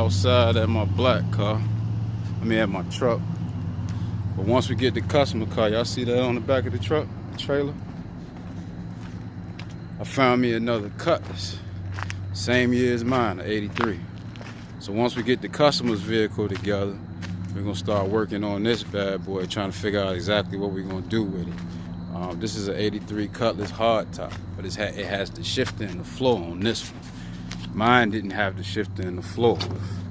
outside at my black car. At my truck. But once we get the customer car, y'all see that on the back of the truck, the trailer? I found me another Cutlass. Same year as mine, an 83. So once we get the customer's vehicle together, we're gonna start working on this bad boy, trying to figure out exactly what we're gonna do with it. This is an 83 Cutlass hardtop, but it has the shifter and the floor on this one. Mine didn't have the shifter and the floor.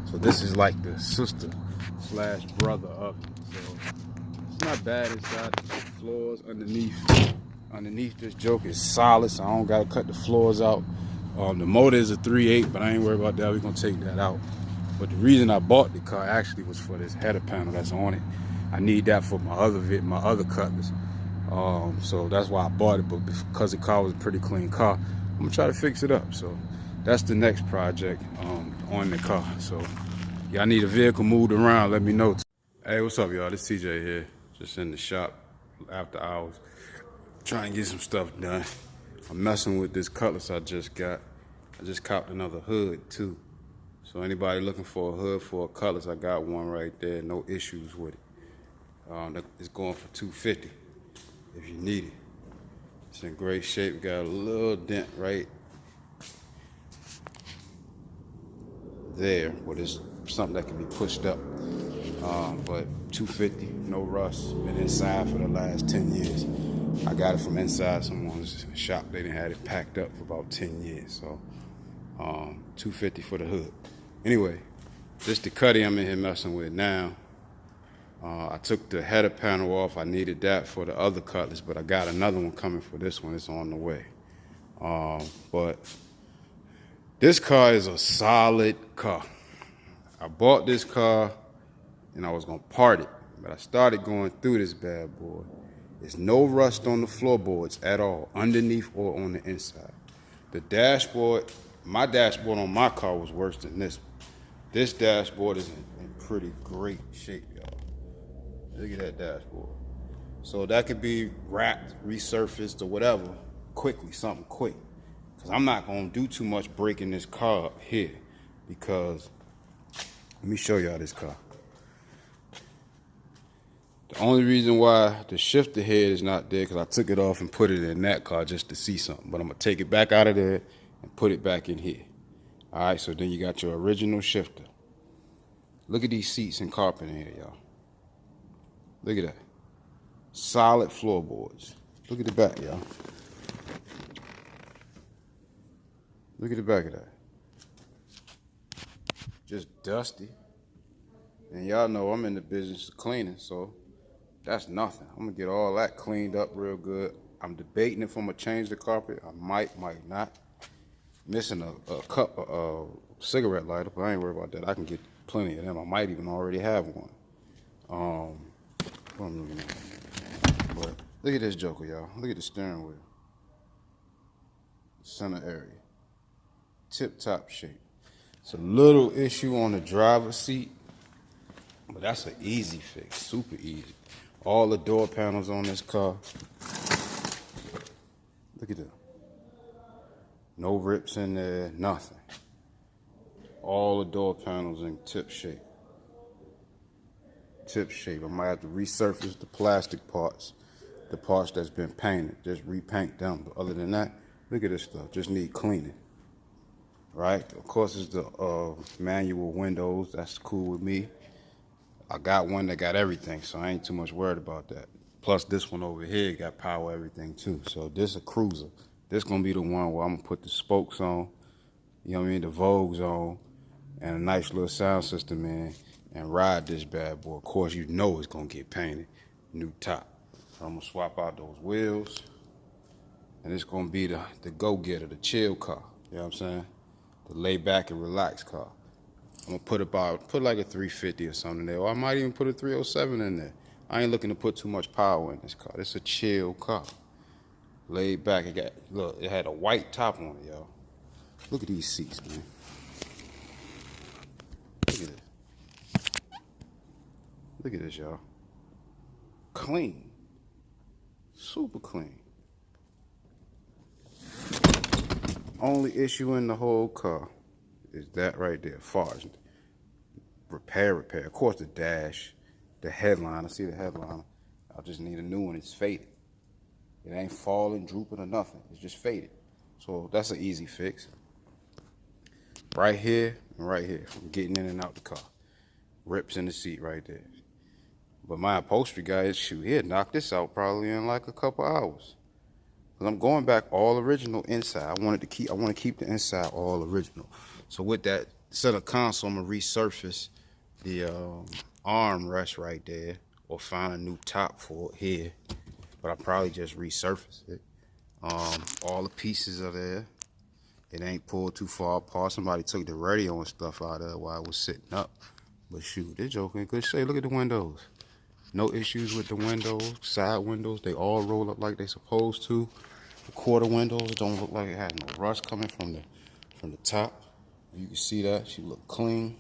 So this is like the sister slash brother of it. So it's not bad inside. The floors underneath this joke is solid, so I don't gotta cut the floors out. The motor is a 3.8, but I ain't worried about that. We're gonna take that out. But the reason I bought the car actually was for this header panel that's on it. I need that for my other Cutlass. So that's why I bought it. But because the car was a pretty clean car, I'm gonna try to fix it up. So that's the next project on the car. So y'all need a vehicle moved around, let me know. Hey, what's up, y'all? This TJ here, just in the shop after hours, trying to get some stuff done. I'm messing with this Cutlass I just got. I just copped another hood too. So anybody looking for a hood for a Cutlass, I got one right there. No issues with it. It's going for $250 if you need it. It's in great shape. Got a little dent right there, but it's something that can be pushed up. But $250, no rust. Been inside for the last 10 years. I got it from inside someone's shop. They done had it packed up for about 10 years. So $250 for the hood. Anyway, this the Cutty I'm in here messing with now. I took the header panel off. I needed that for the other Cutlass, but I got another one coming for this one. It's on the way. But this car is a solid car. I bought this car and I was gonna part it, but I started going through this bad boy. There's no rust on the floorboards at all, underneath or on the inside. The dashboard, my dashboard on my car was worse than this one. This dashboard is in pretty great shape, y'all. Look at that dashboard. So that could be wrapped, resurfaced, or whatever, quickly, something quick. Because I'm not gonna do too much breaking this car up here, because let me show y'all this car. The only reason why the shifter head is not there, because I took it off and put it in that car just to see something. But I'm gonna take it back out of there and put it back in here. All right, so then you got your original shifter. Look at these seats and carpet in here, y'all. Look at that. Solid floorboards. Look at the back, y'all. Look at the back of that. Just dusty. And y'all know I'm in the business of cleaning, so that's nothing. I'm gonna get all that cleaned up real good. I'm debating if I'm gonna change the carpet. I might not. Missing a cigarette lighter, but I ain't worried about that. I can get plenty of them. I might even already have one. What I'm looking at. But look at this joker, y'all. Look at the steering wheel. Center area. Tip-top shape. It's a little issue on the driver's seat, but that's an easy fix, super easy. All the door panels on this car. Look at that. No rips in there, nothing. All the door panels in tip shape. Tip shape. I might have to resurface the plastic parts, the parts that's been painted, just repaint them. But other than that, look at this stuff, just need cleaning. Right? Of course, it's the manual windows. That's cool with me. I got one that got everything, so I ain't too much worried about that. Plus, this one over here got power everything too. So this is a cruiser. This gonna be the one where I'm gonna put the spokes on, you know what I mean, the Vogues on, and a nice little sound system in, and ride this bad boy. Of course, you know it's gonna get painted, new top. So I'm gonna swap out those wheels, and it's gonna be the go-getter, the chill car. You know what I'm saying? The lay back and relax car. I'm gonna put like a 350 or something there, or I might even put a 307 in there. I ain't looking to put too much power in this car. It's a chill car. Laid back. It had a white top on it, y'all. Look at these seats, man. Look at this. Look at this, y'all. Clean. Super clean. Only issue in the whole car is that right there, far as repair. Of course, the dash, the headliner. See the headliner? I just need a new one. It's faded. It ain't falling, drooping, or nothing. It's just faded. So that's an easy fix. Right here and right here, from getting in and out the car. Rips in the seat right there. But my upholstery guy, shoot, he'd knock this out probably in like a couple hours. Cause I'm going back all original inside. I want to keep the inside all original. So with that set of console, I'm gonna resurface the armrest right there, or find a new top for it here. But I'll probably just resurface it. All the pieces are there. It ain't pulled too far apart. Somebody took the radio and stuff out of it while I was sitting up. But shoot, this joke in good shape. Look at the windows. No issues with the windows, side windows. They all roll up like they supposed to. The quarter windows don't look like it had no rust coming from the top. You can see that. She look clean.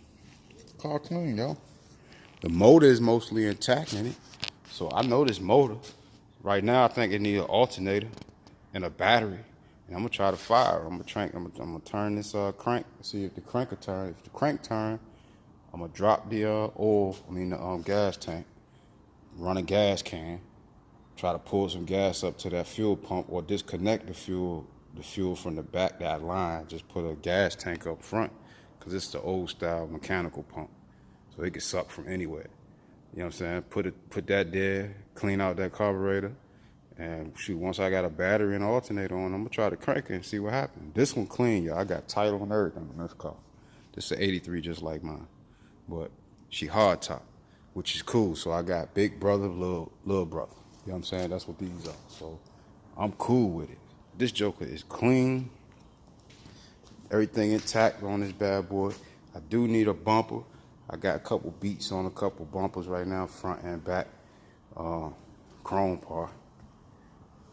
Car clean, yo. The motor is mostly intact in it. So I know this motor. Right now, I think it needs an alternator and a battery. And I'm gonna try to fire. I'm gonna turn this crank. See if the crank will turn. If the crank turn, I'm gonna drop the the gas tank. Run a gas can. Try to pull some gas up to that fuel pump, or disconnect the fuel from the back, that line. Just put a gas tank up front, because it's the old style mechanical pump. So it can suck from anywhere. You know what I'm saying? Put that there, clean out that carburetor, and shoot, once I got a battery and an alternator on, I'm gonna try to crank it and see what happens. This one clean, y'all. I got title and everything on this car. This is an 83 just like mine. But she hard top, which is cool. So I got big brother, little brother. You know what I'm saying? That's what these are. So I'm cool with it. This joker is clean. Everything intact on this bad boy. I do need a bumper. I got a couple beats on a couple bumpers right now, front and back. Chrome part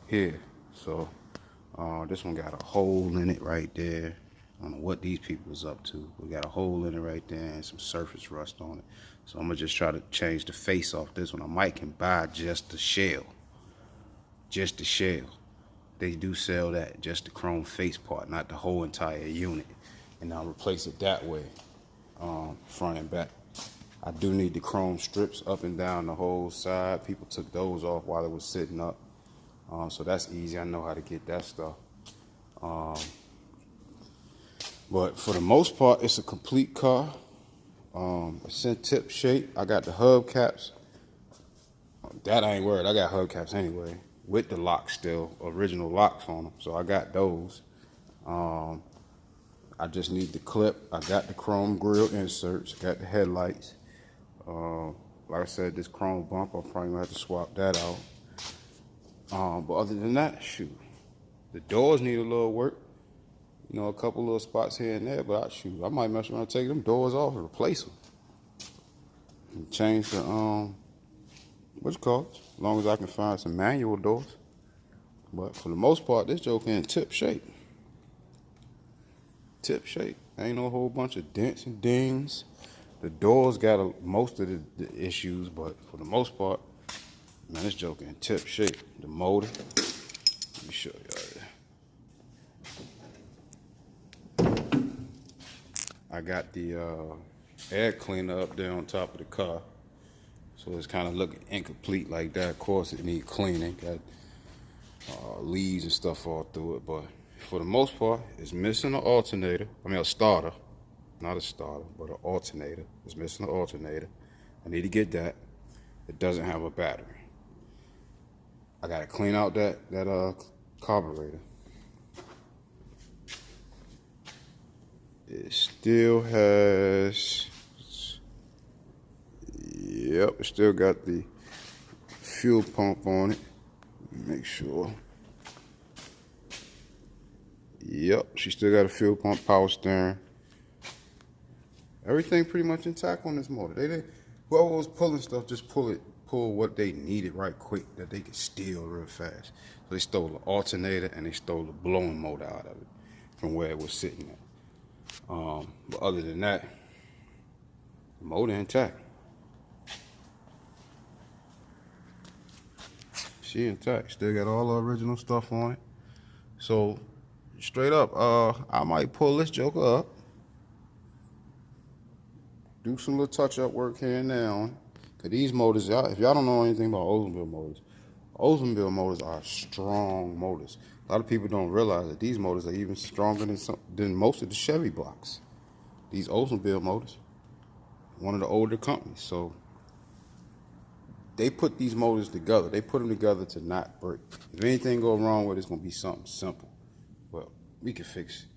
here. So this one got a hole in it right there. I don't know what these people was up to. We got a hole in it right there and some surface rust on it. So I'm gonna just try to change the face off this one. I might can buy just the shell. Just the shell. They do sell that, just the chrome face part, not the whole entire unit. And I'll replace it that way, front and back. I do need the chrome strips up and down the whole side. People took those off while it was sitting up. So that's easy. I know how to get that stuff. But for the most part, it's a complete car. It's in tip shape. I got the hubcaps. That I ain't worried. I got hubcaps anyway, with the locks still, original locks on them. So I got those. I just need the clip. I got the chrome grille inserts. Got the headlights. Like I said, this chrome bump, I'll probably gonna have to swap that out. But other than that, shoot, the doors need a little work. You know, a couple little spots here and there, but I might mess around and take them doors off and replace them. And change the, what's it called? As long as I can find some manual doors. But for the most part, this joker in tip shape. Tip shape. Ain't no whole bunch of dents and dings. The doors got most of the issues, but for the most part, man, this joker in tip shape. The motor. Let me show y'all. I got the air cleaner up there on top of the car, so it's kind of looking incomplete like that. Of course, it needs cleaning. Got leaves and stuff all through it, but for the most part, it's missing an alternator. I mean, a starter, not a starter, but an alternator. It's missing an alternator. I need to get that. It doesn't have a battery. I gotta clean out that carburetor. It still has, yep, it still got the fuel pump on it. Make sure. Yep, she still got a fuel pump, power steering. Everything pretty much intact on this motor. Whoever was pulling stuff, just pull what they needed right quick that they could steal real fast. So they stole the alternator and they stole the blowing motor out of it from where it was sitting at. But other than that, the motor intact. She intact. Still got all the original stuff on it. So straight up, I might pull this joker up, do some little touch-up work here and there on. Cause these motors, if y'all don't know anything about Oldsmobile motors are strong motors. A lot of people don't realize that these motors are even stronger than most of the Chevy blocks. These Oldsmobile motors, one of the older companies. So they put these motors together. They put them together to not break. If anything go wrong with it, it's gonna be something simple. Well, we can fix it.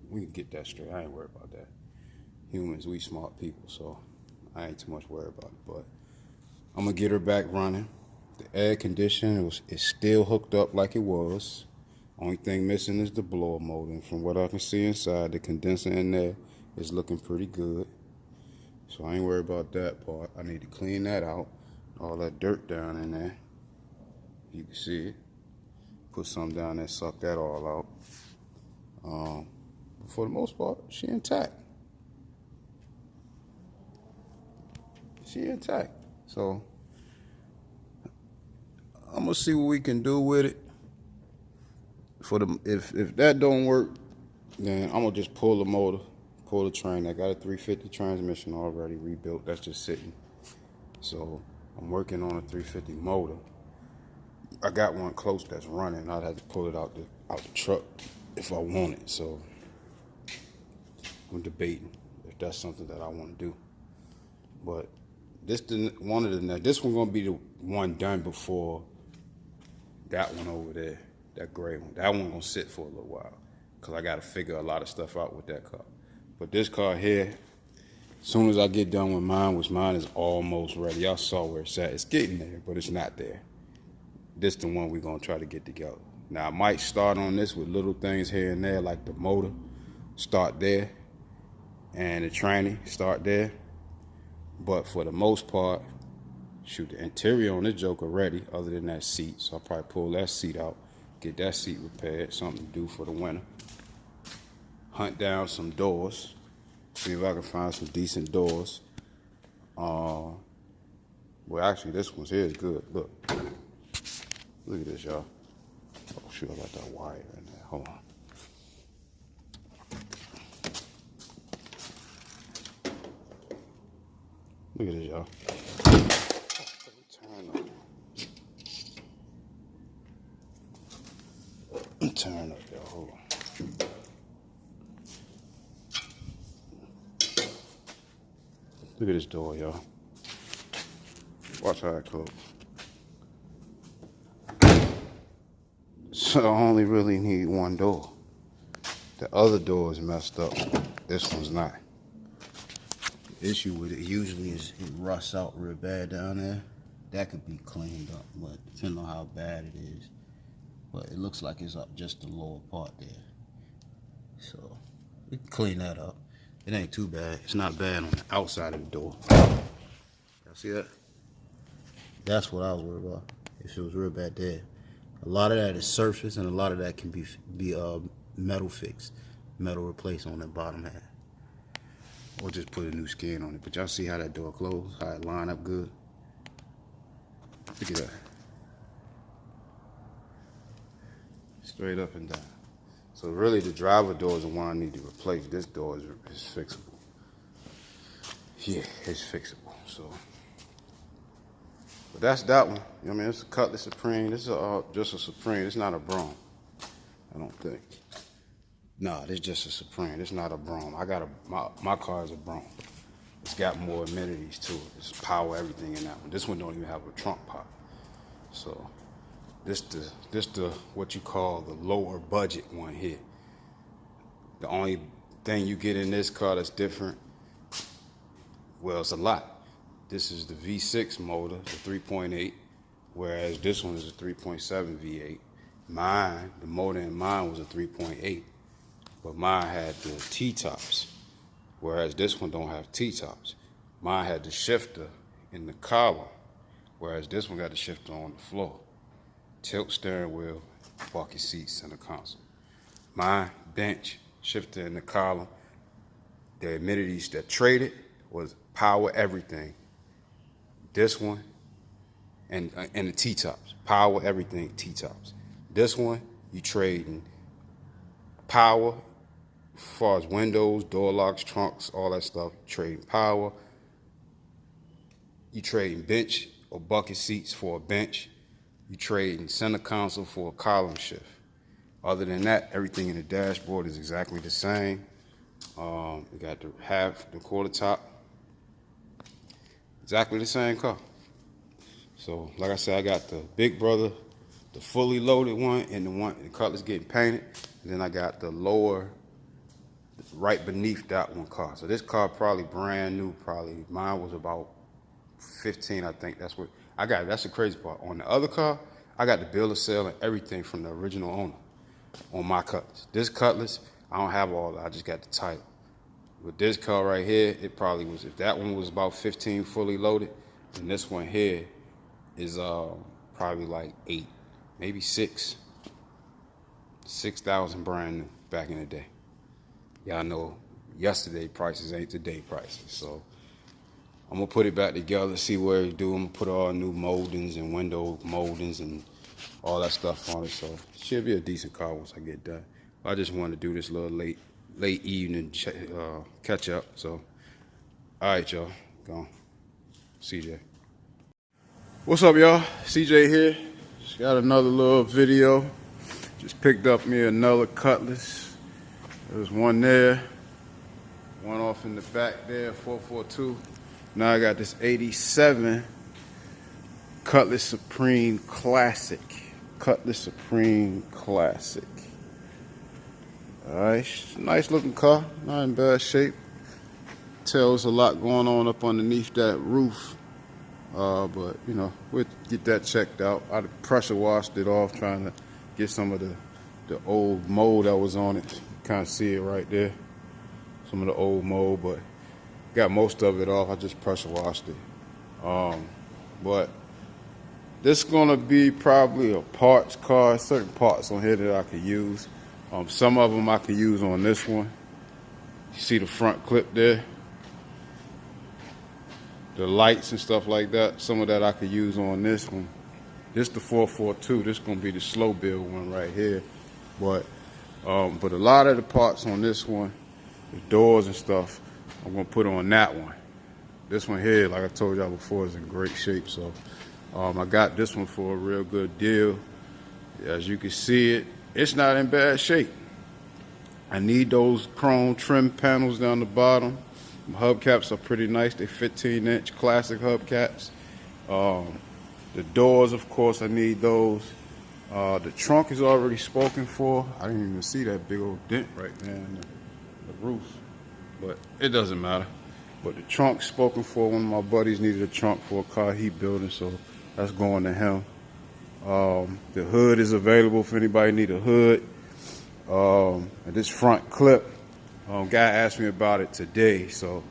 We can get that straight. I ain't worried about that. Humans, we smart people, so I ain't too much worried about it. But I'm gonna get her back running. The air conditioner is still hooked up like it was. Only thing missing is the blower motor. And from what I can see inside, the condenser in there is looking pretty good. So I ain't worried about that part. I need to clean that out. All that dirt down in there. You can see it. Put some down there, suck that all out. But for the most part, she intact. She intact. So I'm gonna see what we can do with it. If that don't work, then I'm gonna just pull the motor, pull the train. I got a 350 transmission already rebuilt. That's just sitting. So I'm working on a 350 motor. I got one close that's running. I'd have to pull it out the truck if I want it. So I'm debating if that's something that I want to do. But this one gonna be the one done before that one over there, that gray one. That one gonna sit for a little while because I gotta figure a lot of stuff out with that car. But this car here, as soon as I get done with mine, which mine is almost ready. Y'all saw where it's at. It's getting there, but it's not there. This the one we're gonna try to get together. Now I might start on this with little things here and there, like the motor, start there, and the tranny, start there. But for the most part, shoot, the interior on this joker ready, other than that seat. So I'll probably pull that seat out, get that seat repaired, something to do for the winter. Hunt down some doors, see if I can find some decent doors. Well, actually, this one's here is good. Look at this, y'all. Oh, shoot, I got that wire in there. Hold on. Look at this, y'all. Turn up, y'all. Hold on. Look at this door, y'all. Watch how it closes. So I only really need one door. The other door is messed up. This one's not. The issue with it usually is it rusts out real bad down there. That could be cleaned up, but depending on how bad it is. But it looks like it's up just the lower part there. So we can clean that up. It ain't too bad. It's not bad on the outside of the door. Y'all see that? That's what I was worried about. If it was real bad there. A lot of that is surface, and a lot of that can be metal fixed, metal replaced on the bottom half. Or just put a new skin on it. But y'all see how that door closed? How it line up good? Look at that. Straight up and down. So really the driver door is the one I need to replace. This door is fixable. Yeah, it's fixable. So, but that's that one. You know what I mean? It's a Cutlass Supreme. This is just a Supreme. It's not a Brougham. I don't think. Nah, this is just a Supreme. It's not a Brougham. I got my car is a Brougham. It's got more amenities to it. It's power, everything in that one. This one don't even have a trunk pop. So this the what you call the lower budget one here. The only thing you get in this car that's different, well, it's a lot. This is the V6 motor, the 3.8, whereas this one is a 3.7 V8. Mine, the motor in mine was a 3.8, but mine had the T-tops, whereas this one don't have T-tops. Mine had the shifter in the column, whereas this one got the shifter on the floor. Tilt steering wheel, bucket seats, center console. Mine, bench, shifter in the column. The amenities that traded was power everything. This one, and the T-tops. Power everything, T-tops. This one, you trading power as far as windows, door locks, trunks, all that stuff. Trading power. You trading bench or bucket seats for a bench. You trading center console for a column shift. Other than that, everything in the dashboard is exactly the same. We got the quarter top. Exactly the same car. So, like I said, I got the big brother, the fully loaded one, and the Cutlass getting painted. And then I got the lower, right beneath that one car. So this car probably brand new. Probably mine was about 15, I think. That's what I got. That's the crazy part. On the other car, I got the bill of sale and everything from the original owner on my Cutlass. This Cutlass, I don't have all that. I just got the title. With this car right here, it probably was, if that one was about 15 fully loaded, and this one here is probably like 8, maybe 6,000 brand new back in the day. Y'all know yesterday prices ain't today prices. So I'm gonna put it back together, see where it do. I'm gonna put all new moldings and window moldings and all that stuff on it. So it should be a decent car once I get done. I just wanted to do this little late evening catch up. So all right, y'all, gone. CJ. What's up, y'all? CJ here. Just got another little video. Just picked up me another Cutlass. There's one there, one off in the back there, 442. Now I got this 87 Cutlass Supreme Classic. Cutlass Supreme Classic. Alright, nice looking car, not in bad shape. Tells a lot going on up underneath that roof. But you know, we'll get that checked out. I pressure washed it off, trying to get some of the old mold that was on it. Kind of see it right there. Some of the old mold, but got most of it off. I just pressure washed it. But this is gonna be probably a parts car. Certain parts on here that I could use. Some of them I could use on this one. You see the front clip there? The lights and stuff like that. Some of that I could use on this one. This the 442. This is gonna be the slow build one right here. But a lot of the parts on this one, the doors and stuff, I'm gonna put on that one. This one here, like I told y'all before, is in great shape. So I got this one for a real good deal. As you can see it, it's not in bad shape. I need those chrome trim panels down the bottom. My hubcaps are pretty nice. They're 15-inch classic hubcaps. The doors, of course, I need those. The trunk is already spoken for. I didn't even see that big old dent right there in the roof, but it doesn't matter. But the trunk's spoken for. One of my buddies needed a trunk for a car he building, so that's going to him. The hood is available if anybody need a hood. And this front clip, guy asked me about it today, so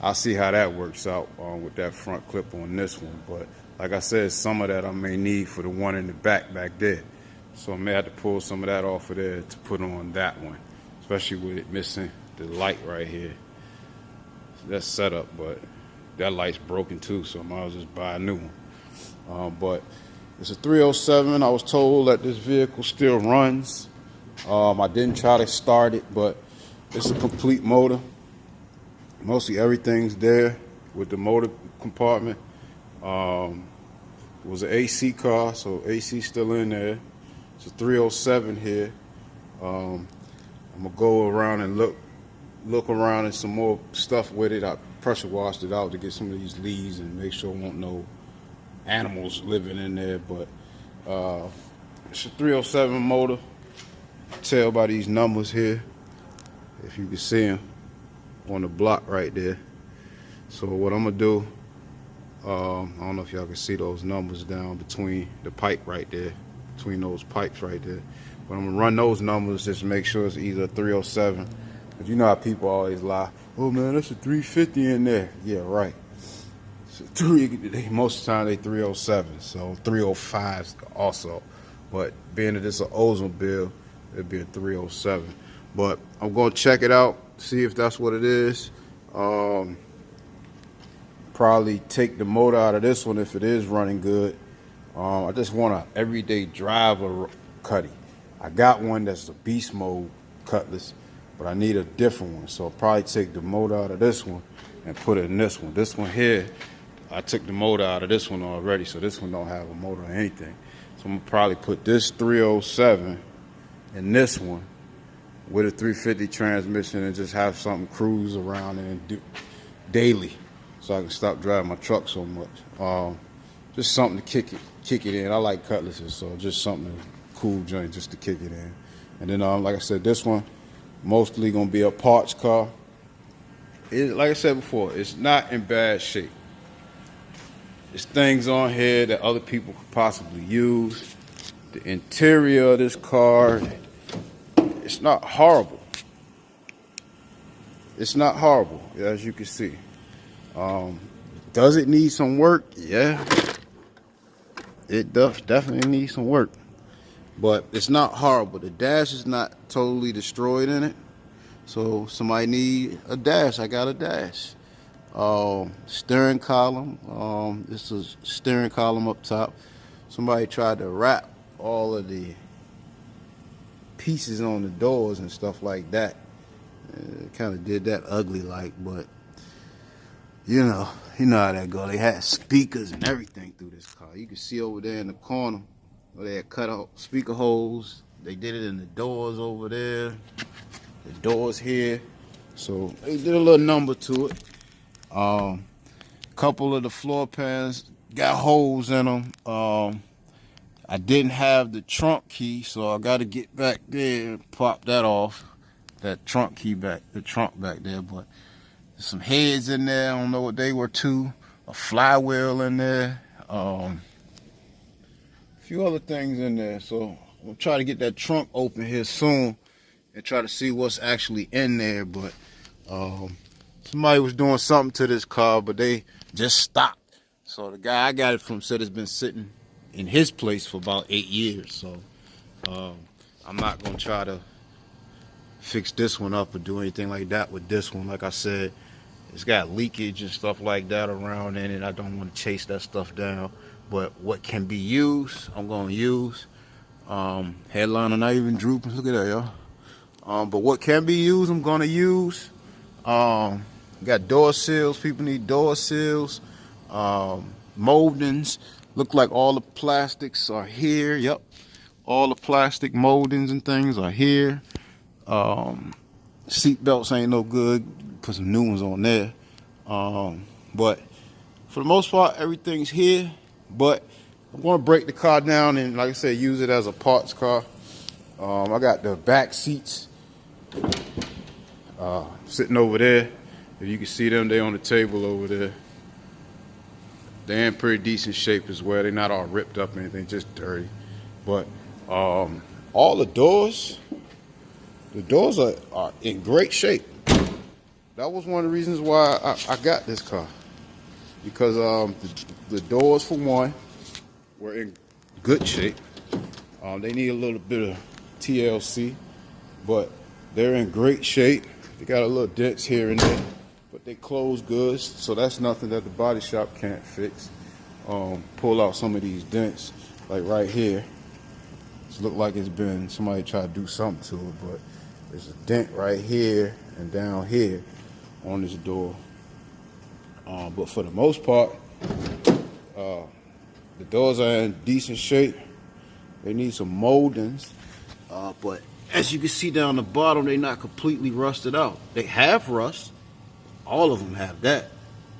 I'll see how that works out with that front clip on this one. But like I said, some of that I may need for the one in the back there. So I may have to pull some of that off of there to put on that one, especially with it missing the light right here. So that's set up, but that light's broken too, so I might as well just buy a new one. But it's a 307. I was told that this vehicle still runs. I didn't try to start it, but it's a complete motor. Mostly everything's there with the motor compartment. It was an AC car, so AC still in there. It's a 307 here. I'm gonna go around and look around and some more stuff with it. I pressure washed it out to get some of these leaves and make sure there won't no animals living in there. But it's a 307 motor. Tell by these numbers here, if you can see them on the block right there. So what I'm gonna do, I don't know if y'all can see those numbers down between the pipe right there, between those pipes right there. But I'm gonna run those numbers just to make sure it's either a 307. But you know how people always lie. Oh man, that's a 350 in there. Yeah, right. So most of the time they 307, so 305s also. But being that it's an Oldsmobile, it'd be a 307. But I'm gonna check it out, see if that's what it is. Probably take the motor out of this one if it is running good. I just want an everyday driver Cutty. I got one that's a beast mode Cutlass, but I need a different one. So I'll probably take the motor out of this one and put it in this one. This one here, I took the motor out of this one already, so this one don't have a motor or anything. So I'm gonna probably put this 307 in this one with a 350 transmission and just have something cruise around and do daily, so I can stop driving my truck so much. Just something to kick it in. I like Cutlasses, so just something cool joint just to kick it in. And then like I said, this one mostly gonna be a parts car. Like I said before, it's not in bad shape. There's things on here that other people could possibly use. The interior of this car, it's not horrible. It's not horrible, as you can see. Does it need some work? Yeah. It does definitely need some work. But it's not horrible. The dash is not totally destroyed in it. So somebody need a dash, I got a dash. Steering column, this is steering column up top. Somebody tried to wrap all of the pieces on the doors and stuff like that. Kind of did that ugly like, but you know how that go. They had speakers and everything through this car. You can see over there in the corner where they had cut out speaker holes. They did it in the doors over there, the doors here. So they did a little number to it. Couple of the floor pans got holes in them. I didn't have the trunk key, so I got to get back there and pop that off. That trunk key back, the trunk back there. But there's some heads in there. I don't know what they were too. A flywheel in there. A few other things in there. So I'm gonna try to get that trunk open here soon and try to see what's actually in there. But somebody was doing something to this car, but they just stopped. So the guy I got it from said it's been sitting in his place for about 8 years. So I'm not gonna try to fix this one up or do anything like that with this one. Like I said, it's got leakage and stuff like that around in it. I don't want to chase that stuff down. But what can be used, I'm gonna use. Headliner not even drooping. Look at that, y'all. But what can be used, I'm gonna use. Got door seals. People need door seals. Moldings. Look like all the plastics are here. Yep. All the plastic moldings and things are here. Seat belts ain't no good. Put some new ones on there. But for the most part, everything's here. But I'm going to break the car down and, like I said, use it as a parts car. I got the back seats sitting over there. If you can see them, they're on the table over there. They're in pretty decent shape as well. They're not all ripped up or anything, just dirty. But all the doors are in great shape. That was one of the reasons why I got this car. Because the doors, for one, were in good shape. They need a little bit of TLC, but they're in great shape. They got a little dents here and there, but they close good, so that's nothing that the body shop can't fix. Pull out some of these dents, like right here. It look like it's been somebody tried to do something to it, but there's a dent right here and down here on this door. But for the most part, the doors are in decent shape. They need some moldings, but as you can see down the bottom, they're not completely rusted out. They have rust. All of them have that,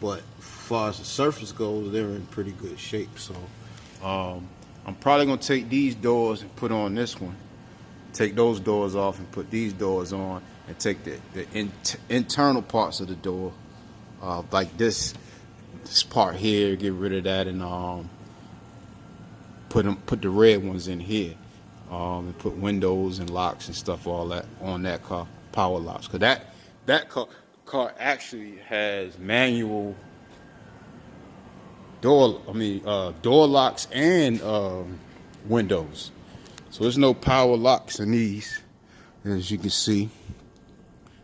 but as far as the surface goes, they're in pretty good shape. So I'm probably gonna take these doors and put on this one. Take those doors off and put these doors on, and take the internal parts of the door, like this part here, get rid of that, and put the red ones in here, and put windows and locks and stuff, all that on that car, power locks. Cause that car actually has manual door locks and windows. So there's no power locks in these, as you can see.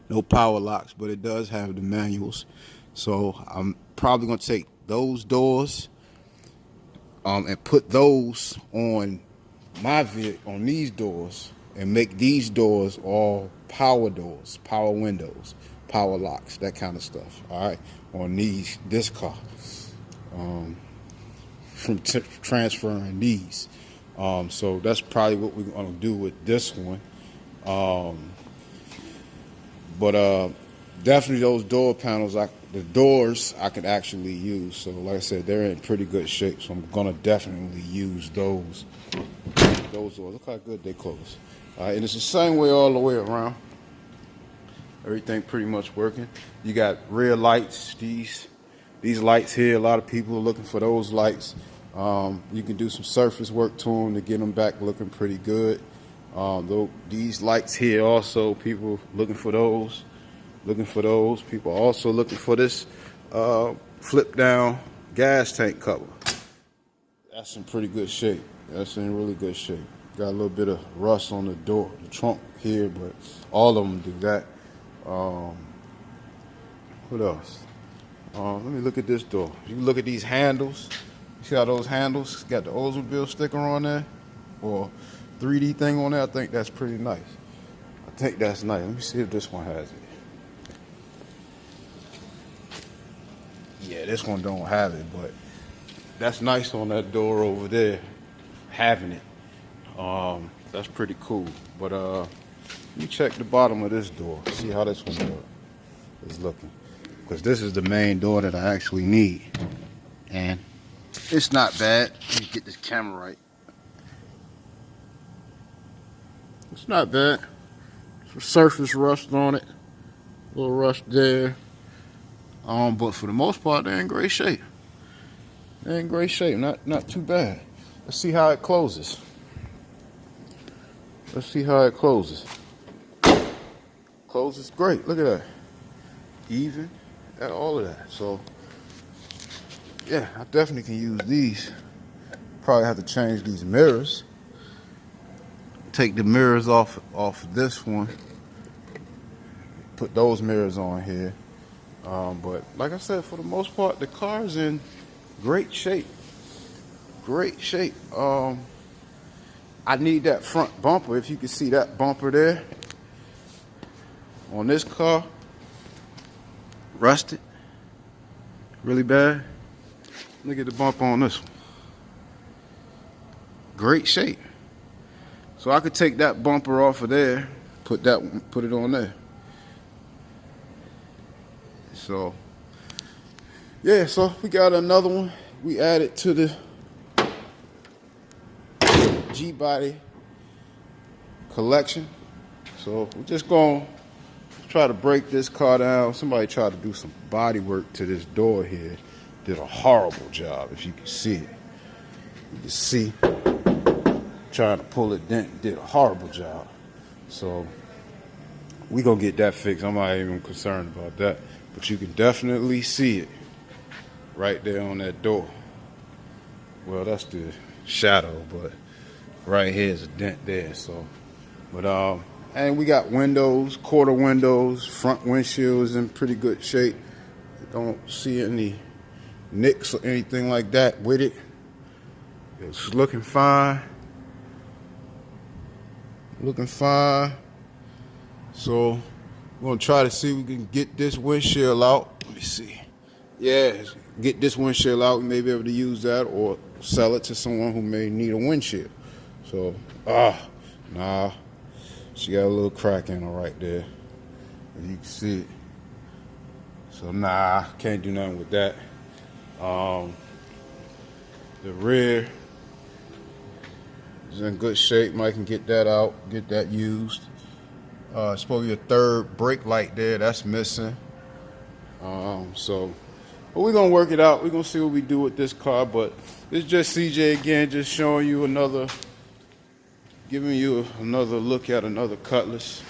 No power locks, but it does have the manuals. So I'm probably gonna take those doors and put those on my vehicle, on these doors, and make these doors all power doors, power windows, power locks, that kind of stuff. All right, on this car, from transferring these. So that's probably what we're gonna do with this one. But definitely those door panels, the doors I can actually use. So like I said, they're in pretty good shape. So I'm gonna definitely use those doors. Look how good they close. All right, and it's the same way all the way around. Everything pretty much working. You got rear lights. These lights here, a lot of people are looking for those lights. You can do some surface work to them to get them back looking pretty good. Though these lights here also, people looking for those. People also looking for this flip down gas tank cover. That's in pretty good shape. That's in really good shape. Got a little bit of rust on the door, the trunk here, but all of them do that. What else? Let me look at this door. You look at these handles. You see how those handles got the Oldsmobile sticker on there, or 3D thing on there? I think that's pretty nice. I think that's nice. Let me see if this one has it. Yeah, this one don't have it, but that's nice on that door over there, having it. That's pretty cool. But let me check the bottom of this door, see how this one is looking. Because this is the main door that I actually need. And it's not bad. Let me get this camera right. It's not bad. Some surface rust on it. A little rust there. But for the most part, they're in great shape. They're in great shape. Not too bad. Let's see how it closes. Let's see how it closes. Closes great. Look at that. Even. At all of that. So yeah, I definitely can use these. Probably have to change these mirrors. Take the mirrors off this one. Put those mirrors on here. But like I said, for the most part, the car is in great shape. Great shape. I need that front bumper. If you can see that bumper there on this car, rusted really bad. Look at the bumper on this one. Great shape. So I could take that bumper off of there, put it on there. So yeah, so we got another one we added to the G-Body collection. So we're just gonna try to break this car down. Somebody tried to do some body work to this door here. Did a horrible job, if you can see it. You can see, trying to pull it down, did a horrible job. So we gonna get that fixed. I'm not even concerned about that. But you can definitely see it right there on that door. Well, that's the shadow, but right here is a dent there. So, but and we got windows, quarter windows, front windshield is in pretty good shape. Don't see any nicks or anything like that with it. It's looking fine. Looking fine. So we're gonna try to see if we can get this windshield out. Let me see. Yeah, get this windshield out. We may be able to use that or sell it to someone who may need a windshield. So, nah. She got a little crack in her right there. If you can see it. So nah, can't do nothing with that. The rear is in good shape. Mike can get that out, get that used. It's supposed to be a third brake light there. That's missing. But we're gonna work it out. We're gonna see what we do with this car. But it's just CJ again, just showing you giving you another look at another Cutlass.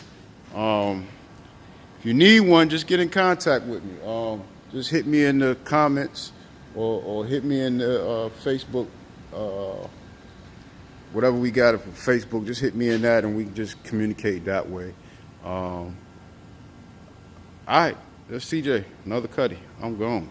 If you need one, just get in contact with me. Just hit me in the comments or hit me in the Facebook, whatever we got for Facebook, just hit me in that and we can just communicate that way. All right, that's CJ, another Cutty. I'm gone.